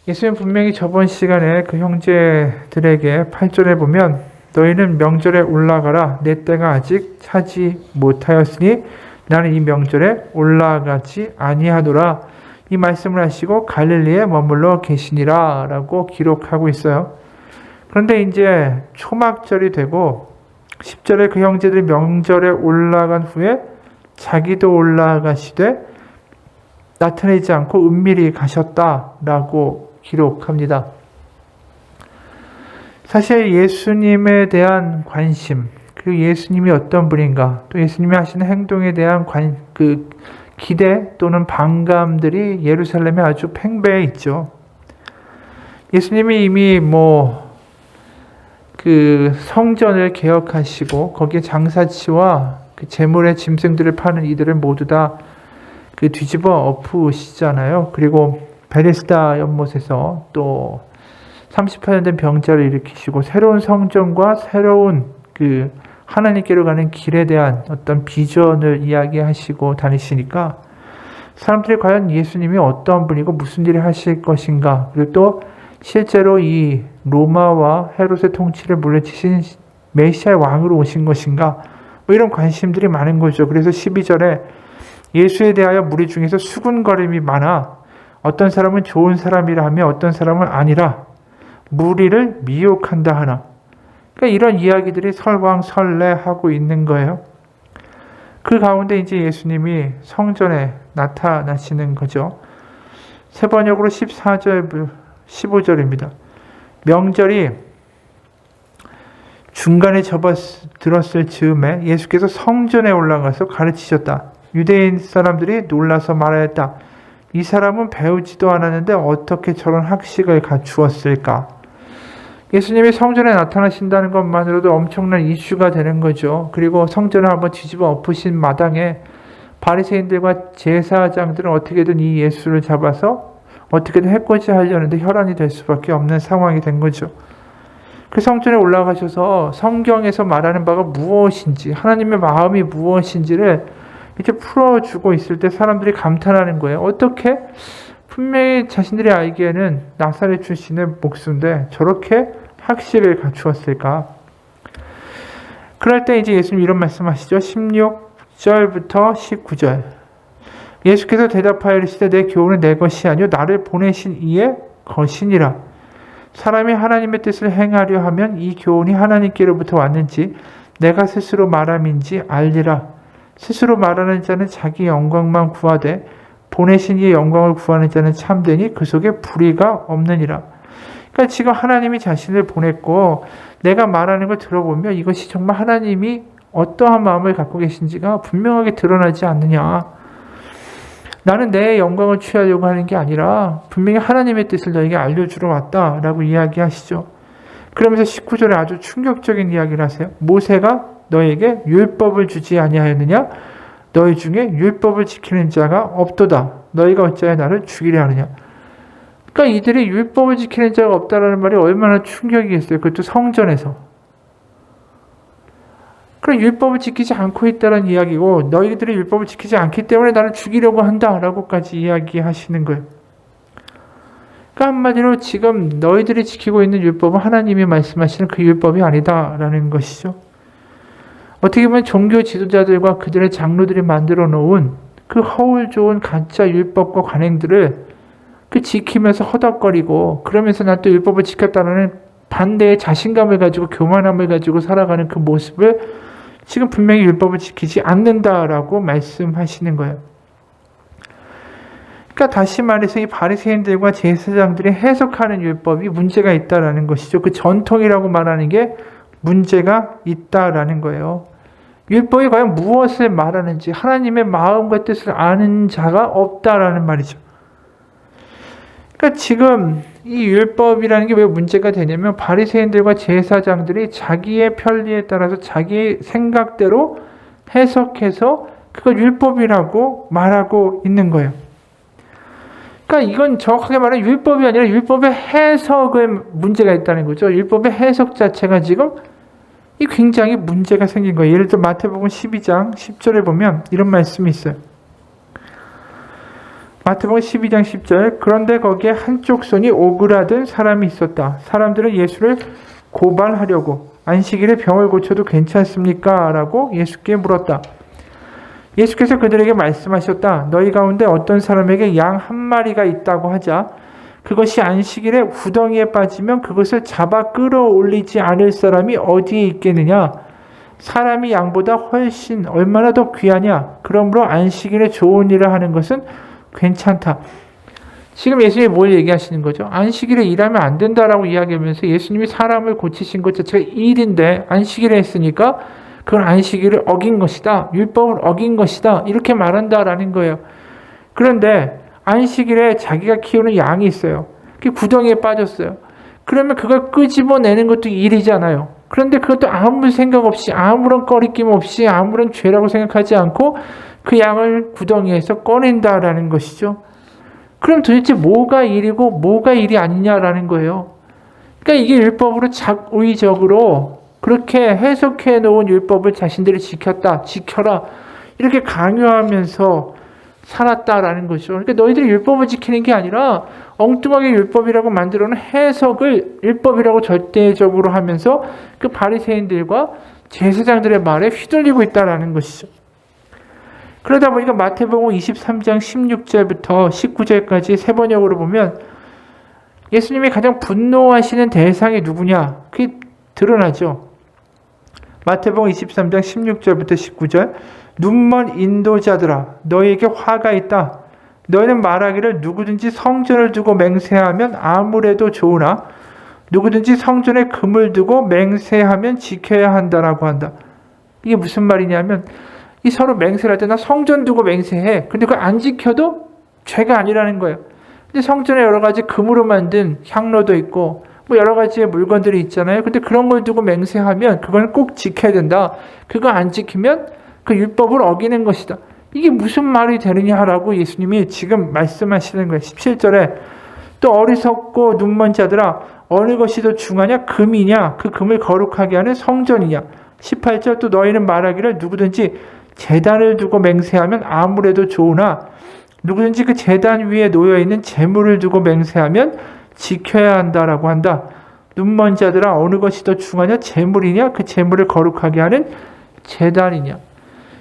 예수님 분명히 저번 시간에 그 형제들에게 8절에 보면 너희는 명절에 올라가라. 내 때가 아직 차지 못하였으니 나는 이 명절에 올라가지 아니하노라. 이 말씀을 하시고 갈릴리에 머물러 계시니라 라고 기록하고 있어요. 그런데 이제 초막절이 되고 10절에 그 형제들이 명절에 올라간 후에 자기도 올라가시되 나타내지 않고 은밀히 가셨다라고 기록합니다. 사실 예수님에 대한 관심, 그리고 예수님이 어떤 분인가, 또 예수님이 하시는 행동에 대한 기대 또는 반감들이 예루살렘에 아주 팽배해 있죠. 예수님이 이미 성전을 개혁하시고 거기에 장사치와 그 재물의 짐승들을 파는 이들을 모두 다 뒤집어 엎으시잖아요. 그리고 베데스다 연못에서 또 38년 된 병자를 일으키시고 새로운 성전과 새로운 하나님께로 가는 길에 대한 어떤 비전을 이야기하시고 다니시니까 사람들이 과연 예수님이 어떤 분이고 무슨 일을 하실 것인가, 그리고 또 실제로 이 로마와 헤롯의 통치를 물리치신 메시아의 왕으로 오신 것인가, 이런 관심들이 많은 거죠. 그래서 12절에 예수에 대하여 무리 중에서 수군거림이 많아 어떤 사람은 좋은 사람이라 하며 어떤 사람은 아니라 무리를 미혹한다 하나. 그러니까 이런 이야기들이 설왕설래하고 있는 거예요. 그 가운데 이제 예수님이 성전에 나타나시는 거죠. 세 번역으로 14절, 15절입니다. 명절이 중간에 접어들었을 즈음에 예수께서 성전에 올라가서 가르치셨다. 유대인 사람들이 놀라서 말하였다. 이 사람은 배우지도 않았는데 어떻게 저런 학식을 갖추었을까? 예수님이 성전에 나타나신다는 것만으로도 엄청난 이슈가 되는 거죠. 그리고 성전을 한번 뒤집어 엎으신 마당에 바리새인들과 제사장들은 어떻게든 이 예수를 잡아서 어떻게든 해코지 하려는데 혈안이 될 수밖에 없는 상황이 된 거죠. 그 성전에 올라가셔서 성경에서 말하는 바가 무엇인지, 하나님의 마음이 무엇인지를 이렇게 풀어주고 있을 때 사람들이 감탄하는 거예요. 어떻게 분명히 자신들이 알기에는 나사렛 출신의 목수인데 저렇게 학식을 갖추었을까? 그럴 때 이제 예수님 이런 말씀하시죠. 16절부터 19절. 예수께서 대답하여 이르시되 내 교훈은 내 것이 아니요 나를 보내신 이의 것이니라. 사람이 하나님의 뜻을 행하려 하면 이 교훈이 하나님께로부터 왔는지 내가 스스로 말함인지 알리라. 스스로 말하는 자는 자기 영광만 구하되 보내신 이의 영광을 구하는 자는 참되니 그 속에 불의가 없느니라. 그러니까 지금 하나님이 자신을 보냈고 내가 말하는 걸 들어보면 이것이 정말 하나님이 어떠한 마음을 갖고 계신지가 분명하게 드러나지 않느냐. 나는 내 영광을 취하려고 하는 게 아니라 분명히 하나님의 뜻을 너에게 알려주러 왔다라고 이야기하시죠. 그러면서 19절에 아주 충격적인 이야기를 하세요. 모세가 너에게 율법을 주지 아니하였느냐? 너희 중에 율법을 지키는 자가 없도다. 너희가 어찌하여 나를 죽이려 하느냐? 그러니까 이들이 율법을 지키는 자가 없다라는 말이 얼마나 충격이겠어요. 그것도 성전에서. 그럼 율법을 지키지 않고 있다는 이야기고 너희들이 율법을 지키지 않기 때문에 나를 죽이려고 한다라고까지 이야기하시는 거예요. 그러니까 한마디로 지금 너희들이 지키고 있는 율법은 하나님이 말씀하시는 그 율법이 아니다라는 것이죠. 어떻게 보면 종교 지도자들과 그들의 장로들이 만들어 놓은 그 허울 좋은 가짜 율법과 관행들을 지키면서 허덕거리고 그러면서 난 또 율법을 지켰다는 반대의 자신감을 가지고 교만함을 가지고 살아가는 그 모습을 지금 분명히 율법을 지키지 않는다라고 말씀하시는 거예요. 그러니까 다시 말해서 이 바리새인들과 제사장들이 해석하는 율법이 문제가 있다라는 것이죠. 그 전통이라고 말하는 게 문제가 있다라는 거예요. 율법이 과연 무엇을 말하는지 하나님의 마음과 뜻을 아는 자가 없다라는 말이죠. 그러니까 지금 이 율법이라는 게 왜 문제가 되냐면 바리새인들과 제사장들이 자기의 편리에 따라서 자기 생각대로 해석해서 그걸 율법이라고 말하고 있는 거예요. 그러니까 이건 정확하게 말하면 율법이 아니라 율법의 해석에 문제가 있다는 거죠. 율법의 해석 자체가 지금 이 굉장히 문제가 생긴 거예요. 예를 들어 마태복음 12장 10절에 보면 이런 말씀이 있어요. 마태복음 12장 10절 그런데 거기에 한쪽 손이 오그라든 사람이 있었다. 사람들은 예수를 고발하려고 안식일에 병을 고쳐도 괜찮습니까? 라고 예수께 물었다. 예수께서 그들에게 말씀하셨다. 너희 가운데 어떤 사람에게 양 한 마리가 있다고 하자. 그것이 안식일에 구덩이에 빠지면 그것을 잡아 끌어올리지 않을 사람이 어디에 있겠느냐? 사람이 양보다 훨씬 얼마나 더 귀하냐? 그러므로 안식일에 좋은 일을 하는 것은 괜찮다. 지금 예수님이 뭘 얘기하시는 거죠? 안식일에 일하면 안 된다라고 이야기하면서 예수님이 사람을 고치신 것 자체가 일인데 안식일에 했으니까 그건 안식일을 어긴 것이다. 율법을 어긴 것이다. 이렇게 말한다라는 거예요. 그런데 안식일에 자기가 키우는 양이 있어요. 그게 구덩이에 빠졌어요. 그러면 그걸 끄집어내는 것도 일이잖아요. 그런데 그것도 아무 생각 없이 아무런 꺼리낌 없이 아무런 죄라고 생각하지 않고 그 양을 구덩이에서 꺼낸다라는 것이죠. 그럼 도대체 뭐가 일이고 뭐가 일이 아니냐라는 거예요. 그러니까 이게 율법으로 작의적으로 그렇게 해석해 놓은 율법을 자신들이 지켜라 이렇게 강요하면서 살았다라는 거죠. 그러니까 너희들이 율법을 지키는 게 아니라 엉뚱하게 율법이라고 만들어 놓은 해석을 율법이라고 절대적으로 하면서 그 바리새인들과 제사장들의 말에 휘둘리고 있다라는 것이죠. 그러다 보니까 마태복음 23장 16절부터 19절까지 세 번역으로 보면 예수님이 가장 분노하시는 대상이 누구냐? 그게 드러나죠. 마태복음 23장 16절부터 19절 눈먼 인도자들아 너희에게 화가 있다. 너희는 말하기를 누구든지 성전을 두고 맹세하면 아무래도 좋으나 누구든지 성전에 금을 두고 맹세하면 지켜야 한다라고 한다. 이게 무슨 말이냐면 이 서로 맹세를 할 때 나 성전 두고 맹세해. 근데 그걸 안 지켜도 죄가 아니라는 거예요. 근데 성전에 여러 가지 금으로 만든 향로도 있고 뭐 여러 가지의 물건들이 있잖아요. 근데 그런 걸 두고 맹세하면 그건 꼭 지켜야 된다. 그거 안 지키면 그 율법을 어기는 것이다. 이게 무슨 말이 되느냐라고 예수님이 지금 말씀하시는 거예요. 17절에 또 어리석고 눈먼 자들아 어느 것이 더 중하냐? 금이냐? 그 금을 거룩하게 하는 성전이냐? 18절 또 너희는 말하기를 누구든지 제단을 두고 맹세하면 아무래도 좋으나 누구든지 그 제단 위에 놓여있는 재물을 두고 맹세하면 지켜야 한다라고 한다. 눈먼 자들아 어느 것이 더 중하냐? 재물이냐? 그 재물을 거룩하게 하는 제단이냐?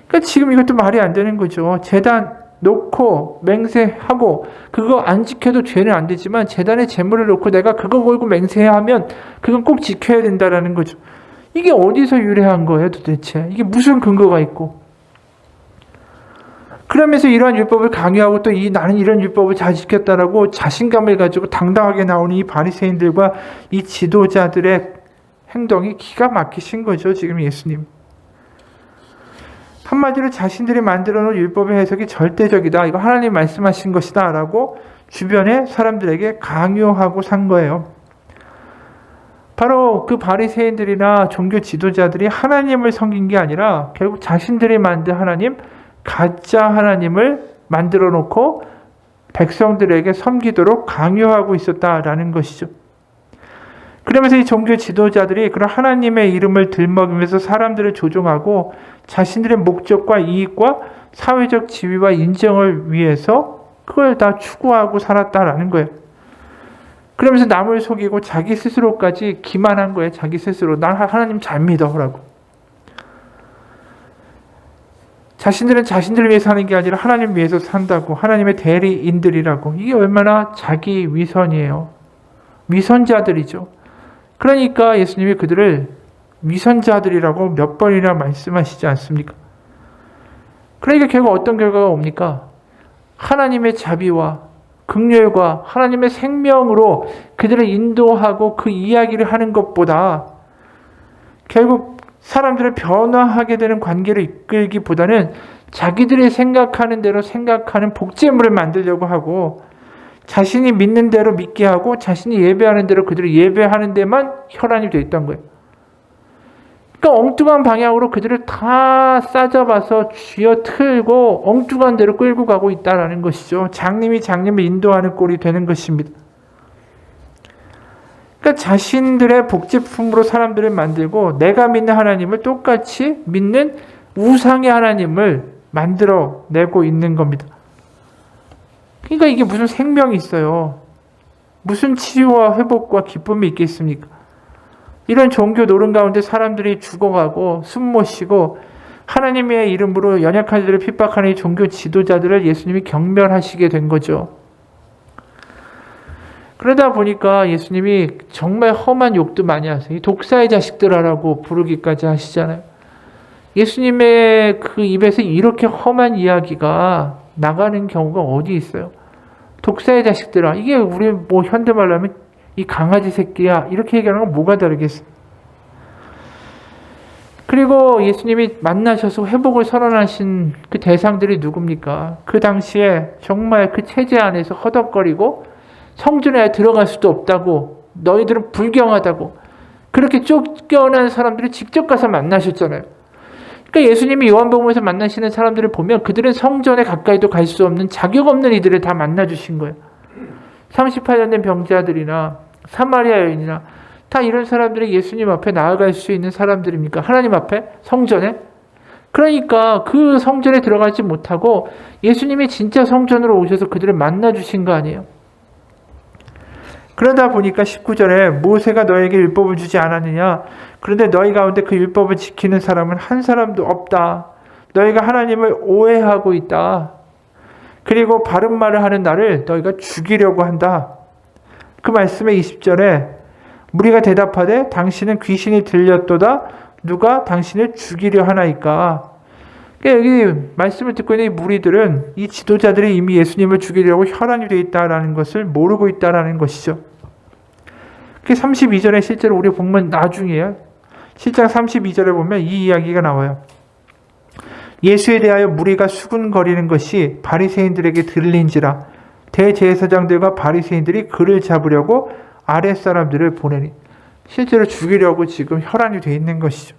그러니까 지금 이것도 말이 안 되는 거죠. 제단 놓고 맹세하고 그거 안 지켜도 죄는 안 되지만 제단에 재물을 놓고 내가 그거 걸고 맹세하면 그건 꼭 지켜야 된다라는 거죠. 이게 어디서 유래한 거예요 도대체? 이게 무슨 근거가 있고? 그러면서 이러한 율법을 강요하고 또 나는 이런 율법을 잘 지켰다라고 자신감을 가지고 당당하게 나오는 이 바리새인들과 이 지도자들의 행동이 기가 막히신 거죠. 지금 예수님. 한마디로 자신들이 만들어 놓은 율법의 해석이 절대적이다. 이거 하나님 말씀하신 것이다. 라고 주변의 사람들에게 강요하고 산 거예요. 바로 그 바리새인들이나 종교 지도자들이 하나님을 섬긴 게 아니라 결국 자신들이 만든 하나님, 가짜 하나님을 만들어 놓고 백성들에게 섬기도록 강요하고 있었다라는 것이죠. 그러면서 이 종교 지도자들이 그런 하나님의 이름을 들먹이면서 사람들을 조종하고 자신들의 목적과 이익과 사회적 지위와 인정을 위해서 그걸 다 추구하고 살았다라는 거예요. 그러면서 남을 속이고 자기 스스로까지 기만한 거예요. 자기 스스로. 난 하나님 잘 믿어라고. 자신들은 자신들을 위해서 사는 게 아니라 하나님 위해서 산다고. 하나님의 대리인들이라고. 이게 얼마나 자기 위선이에요. 위선자들이죠. 그러니까 예수님이 그들을 위선자들이라고 몇 번이나 말씀하시지 않습니까? 그러니까 결국 어떤 결과가 옵니까? 하나님의 자비와 긍휼과 하나님의 생명으로 그들을 인도하고 그 이야기를 하는 것보다 결국 사람들을 변화하게 되는 관계를 이끌기보다는 자기들이 생각하는 대로 생각하는 복제물을 만들려고 하고 자신이 믿는 대로 믿게 하고 자신이 예배하는 대로 그들을 예배하는 데만 혈안이 되어 있던 거예요. 그러니까 엉뚱한 방향으로 그들을 다 싸잡아서 쥐어틀고 엉뚱한 대로 끌고 가고 있다는 것이죠. 장님이 장님을 인도하는 꼴이 되는 것입니다. 그러니까 자신들의 복제품으로 사람들을 만들고 내가 믿는 하나님을 똑같이 믿는 우상의 하나님을 만들어내고 있는 겁니다. 그러니까 이게 무슨 생명이 있어요. 무슨 치유와 회복과 기쁨이 있겠습니까? 이런 종교 노름 가운데 사람들이 죽어가고 숨 못 쉬고 하나님의 이름으로 연약한 자들을 핍박하는 이 종교 지도자들을 예수님이 경멸하시게 된 거죠. 그러다 보니까 예수님이 정말 험한 욕도 많이 하세요. 독사의 자식들아라고 부르기까지 하시잖아요. 예수님의 그 입에서 이렇게 험한 이야기가 나가는 경우가 어디 있어요? 독사의 자식들아. 이게 우리 뭐 현대말로 하면 이 강아지 새끼야. 이렇게 얘기하는 건 뭐가 다르겠어? 그리고 예수님이 만나셔서 회복을 선언하신 그 대상들이 누굽니까? 그 당시에 정말 그 체제 안에서 허덕거리고 성전에 들어갈 수도 없다고, 너희들은 불경하다고 그렇게 쫓겨난 사람들을 직접 가서 만나셨잖아요. 그러니까 예수님이 요한복음에서 만나시는 사람들을 보면 그들은 성전에 가까이도 갈 수 없는 자격 없는 이들을 다 만나주신 거예요. 38년 된 병자들이나 사마리아 여인이나 다 이런 사람들이 예수님 앞에 나아갈 수 있는 사람들입니까? 하나님 앞에? 성전에? 그러니까 그 성전에 들어가지 못하고 예수님이 진짜 성전으로 오셔서 그들을 만나주신 거 아니에요? 그러다 보니까 19절에 모세가 너에게 율법을 주지 않았느냐? 그런데 너희 가운데 그 율법을 지키는 사람은 한 사람도 없다. 너희가 하나님을 오해하고 있다. 그리고 바른 말을 하는 나를 너희가 죽이려고 한다. 그 말씀에 20절에 무리가 대답하되 당신은 귀신이 들렸도다. 누가 당신을 죽이려 하나이까? 그러니까 여기 말씀을 듣고 있는 이 무리들은 이 지도자들이 이미 예수님을 죽이려고 혈안이 되어 있다는 것을 모르고 있다는 것이죠. 그 32절에 실제로 우리 본문 나중이에요. 7장 32절에 보면 이 이야기가 나와요. 예수에 대하여 무리가 수군거리는 것이 바리새인들에게 들린지라 대제사장들과 바리새인들이 그를 잡으려고 아랫사람들을 보내니, 실제로 죽이려고 지금 혈안이 되어 있는 것이죠.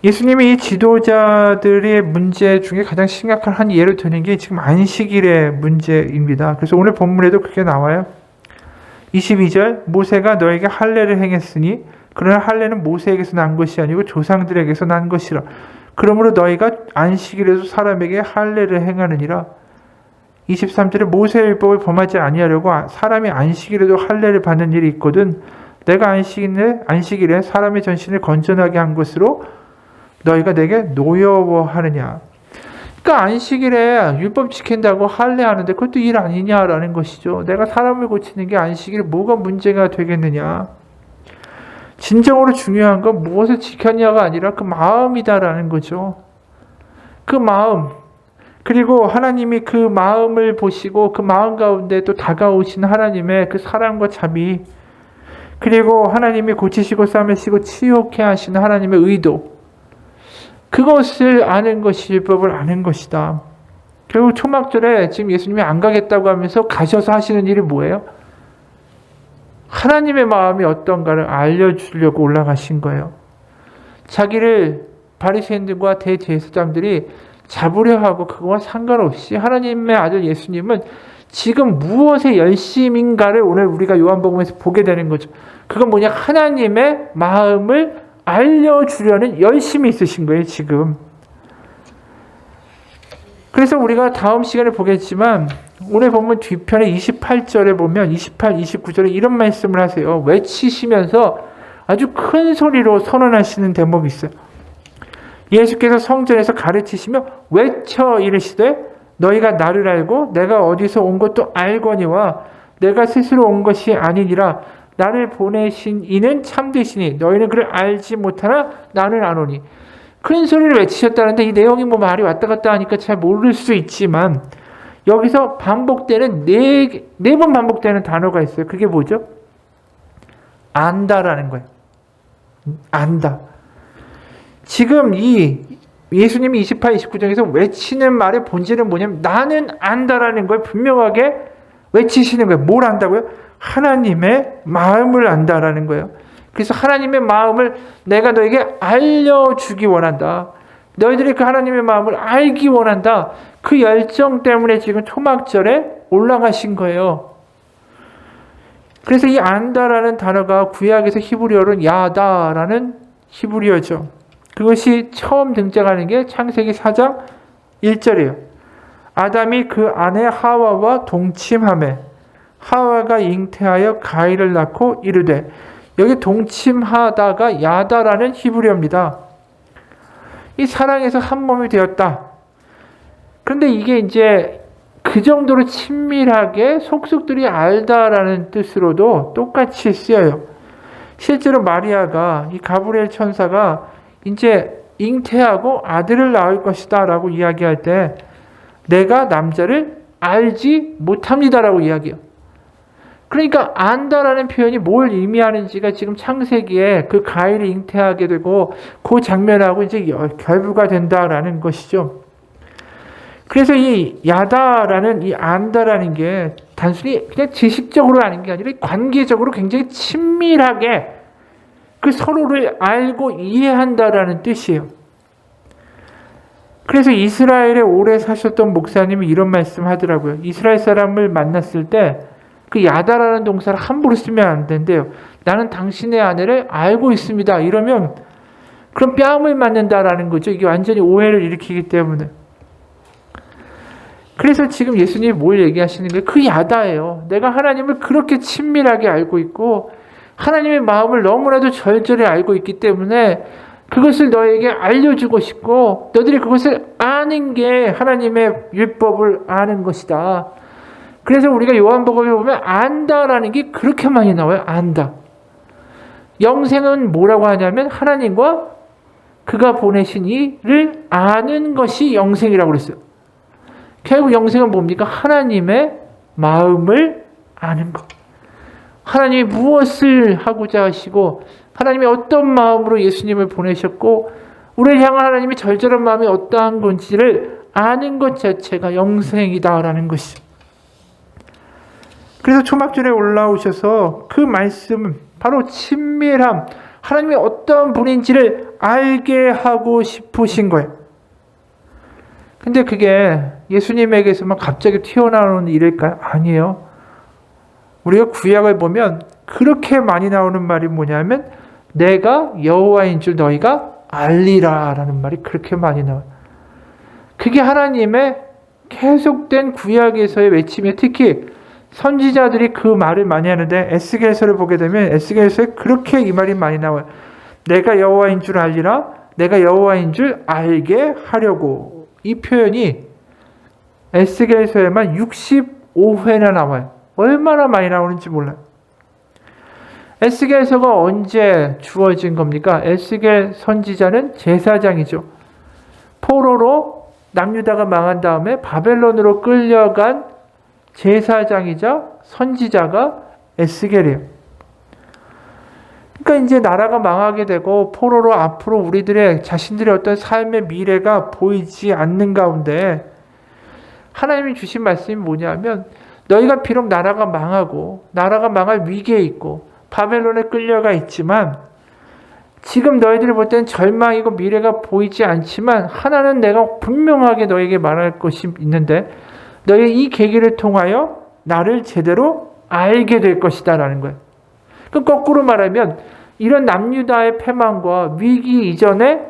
예수님이 이 지도자들의 문제 중에 가장 심각한 한 예를 드는 게 지금 안식일의 문제입니다. 그래서 오늘 본문에도 그게 나와요. 22절 모세가 너에게 할례를 행했으니 그러나 할례는 모세에게서 난 것이 아니고 조상들에게서 난 것이라. 그러므로 너희가 안식일에도 사람에게 할례를 행하느니라. 23절에 모세의 율법을 범하지 아니하려고 사람이 안식일에도 할례를 받는 일이 있거든 내가 안식일에 사람의 전신을 건전하게 한 것으로 너희가 내게 노여워하느냐. 그러니까 안식일에 율법 지킨다고 할례하는데 그것도 일 아니냐라는 것이죠. 내가 사람을 고치는 게 안식일에 뭐가 문제가 되겠느냐. 진정으로 중요한 건 무엇을 지켰냐가 아니라 그 마음이다라는 거죠. 그 마음. 그리고 하나님이 그 마음을 보시고 그 마음 가운데 또 다가오신 하나님의 그 사랑과 자비, 그리고 하나님이 고치시고 싸매시고 치유케 하시는 하나님의 의도, 그것을 아는 것이 율법을 아는 것이다. 결국 초막절에 지금 예수님이 안 가겠다고 하면서 가셔서 하시는 일이 뭐예요? 하나님의 마음이 어떤가를 알려주려고 올라가신 거예요. 자기를 바리새인들과 대제사장들이 잡으려 하고 그거와 상관없이 하나님의 아들 예수님은 지금 무엇의 열심인가를 오늘 우리가 요한복음에서 보게 되는 거죠. 그건 뭐냐? 하나님의 마음을 알려주려는 열심이 있으신 거예요, 지금. 그래서 우리가 다음 시간에 보겠지만 오늘 보면 뒤편에 28절에 보면 28, 29절에 이런 말씀을 하세요. 외치시면서 아주 큰 소리로 선언하시는 대목이 있어요. 예수께서 성전에서 가르치시며 외쳐 이르시되 너희가 나를 알고 내가 어디서 온 것도 알거니와 내가 스스로 온 것이 아니니라. 나를 보내신 이는 참되시니 너희는 그를 알지 못하나 나는 아노니. 큰 소리를 외치셨다는데 이 내용이 뭐 말이 왔다 갔다 하니까 잘 모를 수 있지만 여기서 반복되는 네 번 반복되는 단어가 있어요. 그게 뭐죠? 안다라는 거예요. 안다. 지금 이 예수님이 28, 29장에서 외치는 말의 본질은 뭐냐면 나는 안다라는 걸 분명하게 외치시는 거예요. 뭘 안다고요? 하나님의 마음을 안다라는 거예요. 그래서 하나님의 마음을 내가 너에게 알려주기 원한다. 너희들이 그 하나님의 마음을 알기 원한다. 그 열정 때문에 지금 초막절에 올라가신 거예요. 그래서 이 안다라는 단어가 구약에서 히브리어로는 야다라는 히브리어죠. 그것이 처음 등장하는 게 창세기 4장 1절이에요. 아담이 그 아내 하와와 동침하매 하와가 잉태하여 가인을 낳고 이르되, 여기 동침하다가 야다라는 히브리어입니다. 이 사랑에서 한 몸이 되었다. 그런데 이게 이제 그 정도로 친밀하게 속속들이 알다라는 뜻으로도 똑같이 쓰여요. 실제로 마리아가 이 가브리엘 천사가 이제 잉태하고 아들을 낳을 것이다 라고 이야기할 때 내가 남자를 알지 못합니다라고 이야기해요. 그러니까 안다라는 표현이 뭘 의미하는지가 지금 창세기에 그 가인이 잉태하게 되고 그 장면하고 이제 결부가 된다라는 것이죠. 그래서 이 야다라는 이 안다라는 게 단순히 그냥 지식적으로 아는 게 아니라 관계적으로 굉장히 친밀하게 그 서로를 알고 이해한다라는 뜻이에요. 그래서 이스라엘에 오래 사셨던 목사님이 이런 말씀 하더라고요. 이스라엘 사람을 만났을 때 그 야다라는 동사를 함부로 쓰면 안 된대요. 나는 당신의 아내를 알고 있습니다. 이러면 그럼 뺨을 맞는다라는 거죠. 이게 완전히 오해를 일으키기 때문에. 그래서 지금 예수님이 뭘 얘기하시는 거예요? 그 야다예요. 내가 하나님을 그렇게 친밀하게 알고 있고 하나님의 마음을 너무나도 절절히 알고 있기 때문에 그것을 너에게 알려주고 싶고 너들이 그것을 아는 게 하나님의 율법을 아는 것이다. 그래서 우리가 요한복음에 보면 안다라는 게 그렇게 많이 나와요. 안다. 영생은 뭐라고 하냐면 하나님과 그가 보내신 이를 아는 것이 영생이라고 그랬어요. 결국 영생은 뭡니까? 하나님의 마음을 아는 것. 하나님이 무엇을 하고자 하시고 하나님이 어떤 마음으로 예수님을 보내셨고 우리를 향한 하나님의 절절한 마음이 어떠한 건지를 아는 것 자체가 영생이다라는 것이죠. 그래서 초막절에 올라오셔서 그 말씀은 바로 친밀함, 하나님이 어떤 분인지를 알게 하고 싶으신 거예요. 근데 그게 예수님에게서만 갑자기 튀어나오는 일일까요? 아니에요. 우리가 구약을 보면 그렇게 많이 나오는 말이 뭐냐면 내가 여호와인 줄 너희가 알리라 라는 말이 그렇게 많이 나와요. 그게 하나님의 계속된 구약에서의 외침이에요. 특히 선지자들이 그 말을 많이 하는데 에스겔서를 보게 되면 에스겔서에 그렇게 이 말이 많이 나와요. 내가 여호와인 줄 알리라, 내가 여호와인 줄 알게 하려고. 이 표현이 에스겔서에만 65회나 나와요. 얼마나 많이 나오는지 몰라요. 에스겔서가 언제 주어진 겁니까? 에스겔 선지자는 제사장이죠. 포로로 남유다가 망한 다음에 바벨론으로 끌려간 제사장이자 선지자가 에스겔이에요. 그러니까 이제 나라가 망하게 되고 포로로 앞으로 우리들의 자신들의 어떤 삶의 미래가 보이지 않는 가운데 하나님이 주신 말씀이 뭐냐면 너희가 비록 나라가 망하고 나라가 망할 위기에 있고 바벨론에 끌려가 있지만 지금 너희들이 볼 때는 절망이고 미래가 보이지 않지만 하나는 내가 분명하게 너에게 말할 것이 있는데 너희 이 계기를 통하여 나를 제대로 알게 될 것이다 라는 거예요. 그럼 거꾸로 말하면 이런 남유다의 패망과 위기 이전에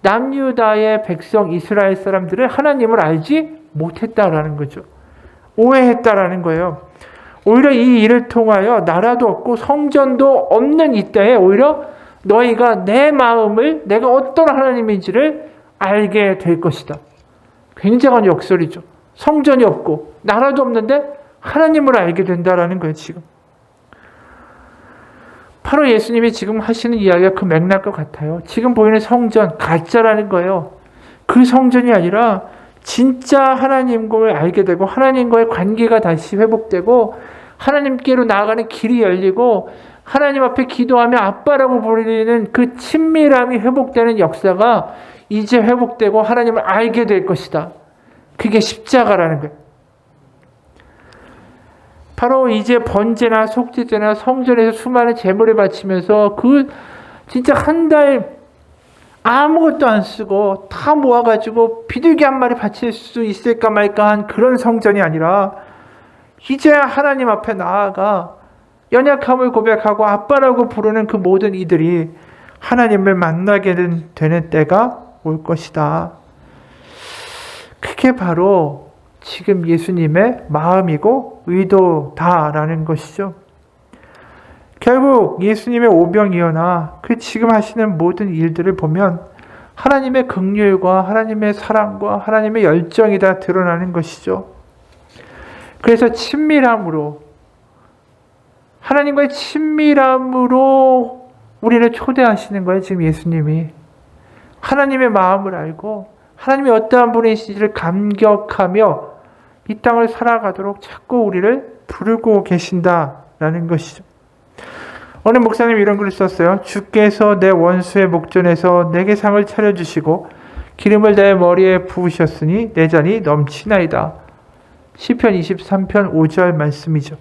남유다의 백성 이스라엘 사람들은 하나님을 알지 못했다라는 거죠. 오해했다라는 거예요. 오히려 이 일을 통하여 나라도 없고 성전도 없는 이때에 오히려 너희가 내 마음을 내가 어떤 하나님인지를 알게 될 것이다. 굉장한 역설이죠. 성전이 없고 나라도 없는데 하나님을 알게 된다라는 거예요. 지금 바로 예수님이 지금 하시는 이야기가 그 맥락과 같아요. 지금 보이는 성전 가짜라는 거예요. 그 성전이 아니라 진짜 하나님을 알게 되고 하나님과의 관계가 다시 회복되고 하나님께로 나아가는 길이 열리고 하나님 앞에 기도하며 아빠라고 부르는 그 친밀함이 회복되는 역사가 이제 회복되고 하나님을 알게 될 것이다. 그게 십자가라는 거예요. 바로 이제 번제나 속죄제나 성전에서 수많은 제물을 바치면서 그 진짜 한 달 아무것도 안 쓰고 다 모아가지고 비둘기 한 마리 바칠 수 있을까 말까 한 그런 성전이 아니라 이제 하나님 앞에 나아가 연약함을 고백하고 아빠라고 부르는 그 모든 이들이 하나님을 만나게 되는 때가 올 것이다. 그게 바로 지금 예수님의 마음이고 의도다라는 것이죠. 결국 예수님의 오병이어나 그 지금 하시는 모든 일들을 보면 하나님의 긍휼과 하나님의 사랑과 하나님의 열정이 다 드러나는 것이죠. 그래서 친밀함으로, 하나님과의 친밀함으로 우리를 초대하시는 거예요. 지금 예수님이 하나님의 마음을 알고 하나님이 어떠한 분이신지를 감격하며 이 땅을 살아가도록 자꾸 우리를 부르고 계신다라는 것이죠. 어느 목사님이 이런 글을 썼어요. 주께서 내 원수의 목전에서 내게 상을 차려주시고 기름을 내 머리에 부으셨으니 내 잔이 넘치나이다. 시편 23편 5절 말씀이죠.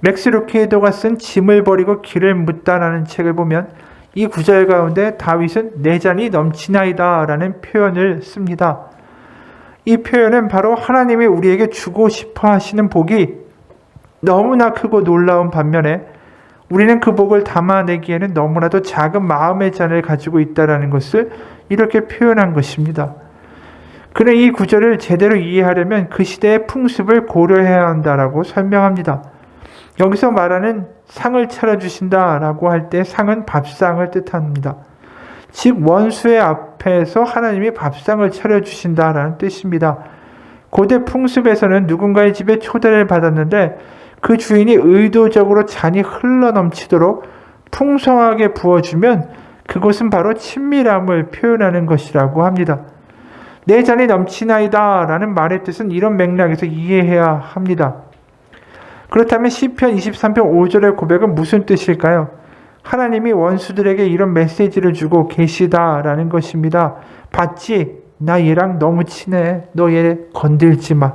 맥스 루케이도가 쓴 짐을 버리고 길을 묻다라는 책을 보면 이 구절 가운데 다윗은 내 잔이 넘치나이다 라는 표현을 씁니다. 이 표현은 바로 하나님이 우리에게 주고 싶어 하시는 복이 너무나 크고 놀라운 반면에 우리는 그 복을 담아내기에는 너무나도 작은 마음의 잔을 가지고 있다는 것을 이렇게 표현한 것입니다. 그는 이 구절을 제대로 이해하려면 그 시대의 풍습을 고려해야 한다라고 설명합니다. 여기서 말하는 상을 차려주신다라고 할 때 상은 밥상을 뜻합니다. 즉 원수의 앞에서 하나님이 밥상을 차려주신다라는 뜻입니다. 고대 풍습에서는 누군가의 집에 초대를 받았는데 그 주인이 의도적으로 잔이 흘러넘치도록 풍성하게 부어주면 그것은 바로 친밀함을 표현하는 것이라고 합니다. 내 잔이 넘치나이다 라는 말의 뜻은 이런 맥락에서 이해해야 합니다. 그렇다면 시편 23편 5절의 고백은 무슨 뜻일까요? 하나님이 원수들에게 이런 메시지를 주고 계시다라는 것입니다. 봤지? 나 얘랑 너무 친해. 너 얘 건들지 마.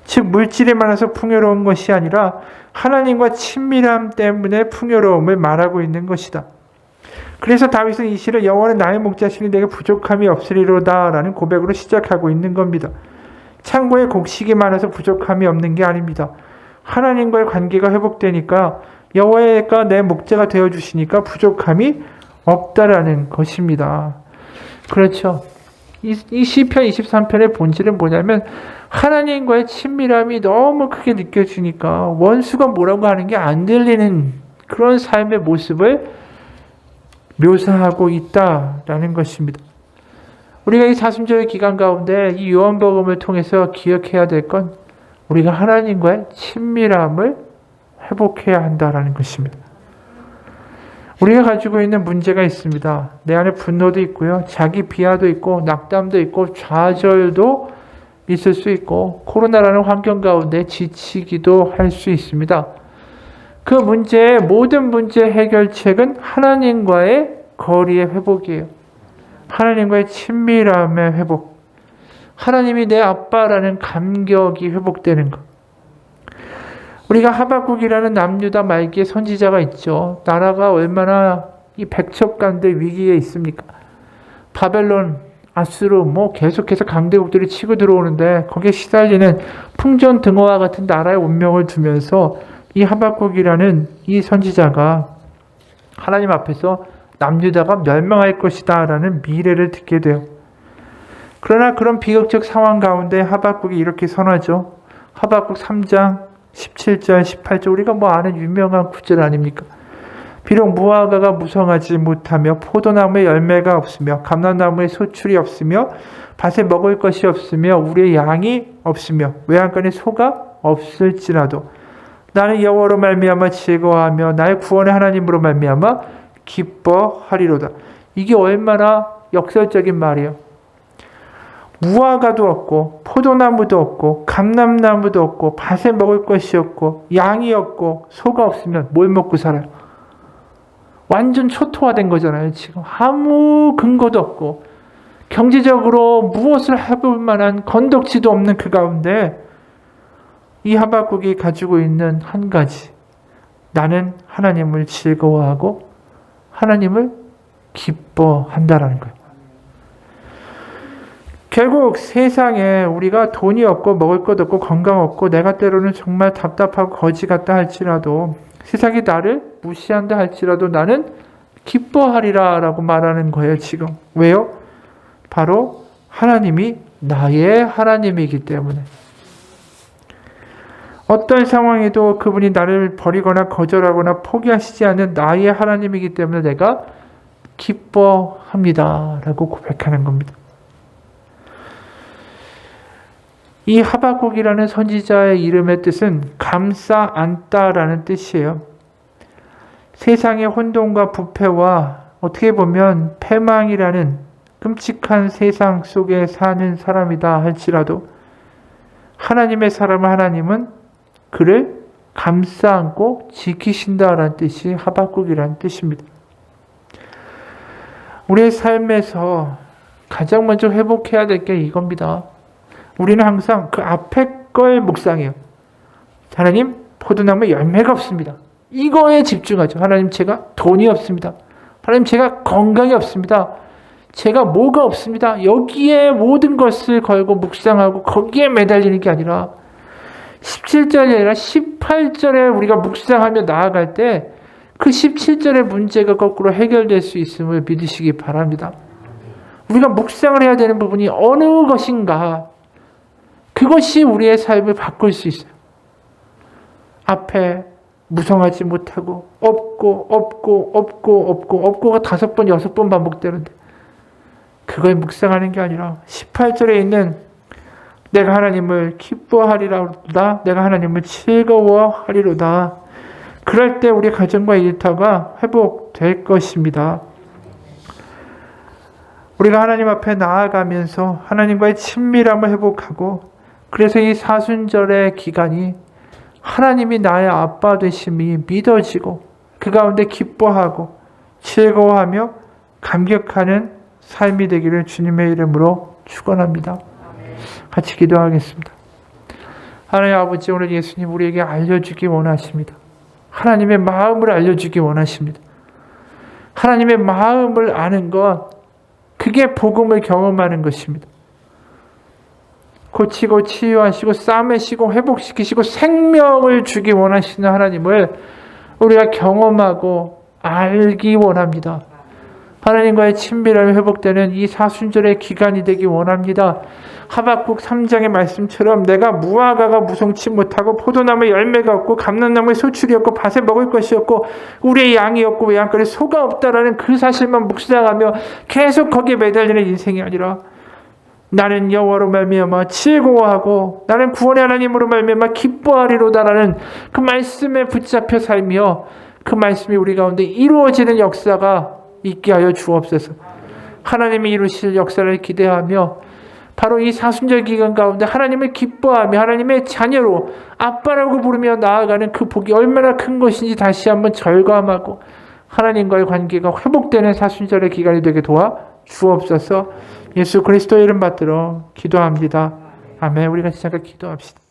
즉 물질이 많아서 풍요로운 것이 아니라 하나님과 친밀함 때문에 풍요로움을 말하고 있는 것이다. 그래서 다윗은 이 시를 여호와는 나의 목자시니 내게 부족함이 없으리로다 라는 고백으로 시작하고 있는 겁니다. 창고에 곡식이 많아서 부족함이 없는 게 아닙니다. 하나님과의 관계가 회복되니까 여호와가 내 목자가 되어주시니까 부족함이 없다라는 것입니다. 그렇죠. 이 시편 23편의 본질은 뭐냐면 하나님과의 친밀함이 너무 크게 느껴지니까 원수가 뭐라고 하는 게 안 들리는 그런 삶의 모습을 묘사하고 있다라는 것입니다. 우리가 이 사순절 기간 가운데 이 요한복음을 통해서 기억해야 될 건 우리가 하나님과의 친밀함을 회복해야 한다라는 것입니다. 우리가 가지고 있는 문제가 있습니다. 내 안에 분노도 있고요. 자기 비하도 있고 낙담도 있고 좌절도 있을 수 있고 코로나라는 환경 가운데 지치기도 할 수 있습니다. 그 문제의 모든 문제 해결책은 하나님과의 거리의 회복이에요. 하나님과의 친밀함의 회복. 하나님이 내 아빠라는 감격이 회복되는 것. 우리가 하박국이라는 남유다 말기의 선지자가 있죠. 나라가 얼마나 이 백척간대 위기에 있습니까? 바벨론, 아수르 계속해서 강대국들이 치고 들어오는데 거기에 시달리는 풍전등화와 같은 나라의 운명을 두면서 이 하박국이라는 이 선지자가 하나님 앞에서 남유다가 멸망할 것이다 라는 미래를 듣게 돼요. 그러나 그런 비극적 상황 가운데 하박국이 이렇게 선하죠. 하박국 3장 17절, 18절 우리가 아는 유명한 구절 아닙니까? 비록 무화과가 무성하지 못하며 포도나무에 열매가 없으며 감람나무에 소출이 없으며 밭에 먹을 것이 없으며 우리의 양이 없으며 외양간에 소가 없을지라도 나는 여호와로 말미암아 즐거워하며 나의 구원의 하나님으로 말미암아 기뻐하리로다. 이게 얼마나 역설적인 말이에요. 무화과도 없고 포도나무도 없고 감람나무도 없고 밭에 먹을 것이 없고 양이 없고 소가 없으면 뭘 먹고 살아요? 완전 초토화된 거잖아요. 지금 아무 근거도 없고 경제적으로 무엇을 해볼 만한 건덕지도 없는 그 가운데 이 하박국이 가지고 있는 한 가지, 나는 하나님을 즐거워하고 하나님을 기뻐한다라는 거예요. 결국 세상에 우리가 돈이 없고 먹을 것 없고 건강 없고 내가 때로는 정말 답답하고 거지 같다 할지라도 세상이 나를 무시한다 할지라도 나는 기뻐하리라 라고 말하는 거예요. 지금 왜요? 바로 하나님이 나의 하나님이기 때문에. 어떤 상황에도 그분이 나를 버리거나 거절하거나 포기하시지 않는 나의 하나님이기 때문에 내가 기뻐합니다. 라고 고백하는 겁니다. 이 하박국이라는 선지자의 이름의 뜻은 감싸 안다라는 뜻이에요. 세상의 혼돈과 부패와 어떻게 보면 패망이라는 끔찍한 세상 속에 사는 사람이다 할지라도 하나님의 사람을 하나님은 그를 감싸 안고 지키신다라는 뜻이 하박국이라는 뜻입니다. 우리의 삶에서 가장 먼저 회복해야 될 게 이겁니다. 우리는 항상 그 앞에 걸 묵상해요. 하나님, 포도나무에 열매가 없습니다. 이거에 집중하죠. 하나님, 제가 돈이 없습니다. 하나님, 제가 건강이 없습니다. 제가 뭐가 없습니다. 여기에 모든 것을 걸고 묵상하고 거기에 매달리는 게 아니라 17절이 아니라 18절에 우리가 묵상하며 나아갈 때 그 17절의 문제가 거꾸로 해결될 수 있음을 믿으시기 바랍니다. 우리가 묵상을 해야 되는 부분이 어느 것인가, 그것이 우리의 삶을 바꿀 수 있어요. 앞에 무성하지 못하고 없고가 5번, 6번 반복되는데 그걸 묵상하는 게 아니라 18절에 있는 내가 하나님을 기뻐하리로다, 내가 하나님을 즐거워하리로다. 그럴 때 우리 가정과 일터가 회복될 것입니다. 우리가 하나님 앞에 나아가면서 하나님과의 친밀함을 회복하고, 그래서 이 사순절의 기간이 하나님이 나의 아빠 되심이 믿어지고 그 가운데 기뻐하고 즐거워하며 감격하는 삶이 되기를 주님의 이름으로 축원합니다. 같이 기도하겠습니다. 하나님 아버지, 오늘 예수님 우리에게 알려주기 원하십니다. 하나님의 마음을 알려주기 원하십니다. 하나님의 마음을 아는 것, 그게 복음을 경험하는 것입니다. 고치고 치유하시고 싸매시고 회복시키시고 생명을 주기 원하시는 하나님을 우리가 경험하고 알기 원합니다. 하나님과의 친밀함이 회복되는 이 사순절의 기간이 되기 원합니다. 하박국 3장의 말씀처럼 내가 무화과가 무성치 못하고 포도나무에 열매가 없고 감람나무에 소출이 없고 밭에 먹을 것이 없고 우리의 양이 없고 외양간에 소가 없다라는 그 사실만 묵상하며 계속 거기에 매달리는 인생이 아니라 나는 여호와로 말미암아 즐거워하고 나는 구원의 하나님으로 말미암아 기뻐하리로다라는 그 말씀에 붙잡혀 살며 그 말씀이 우리 가운데 이루어지는 역사가 있게 하여 주옵소서. 하나님이 이루실 역사를 기대하며 바로 이 사순절 기간 가운데 하나님을 기뻐하며 하나님의 자녀로 아빠라고 부르며 나아가는 그 복이 얼마나 큰 것인지 다시 한번 절감하고 하나님과의 관계가 회복되는 사순절의 기간이 되게 도와 주옵소서. 예수 그리스도의 이름 받들어 기도합니다. 아멘. 우리 같이 잠깐 기도합시다.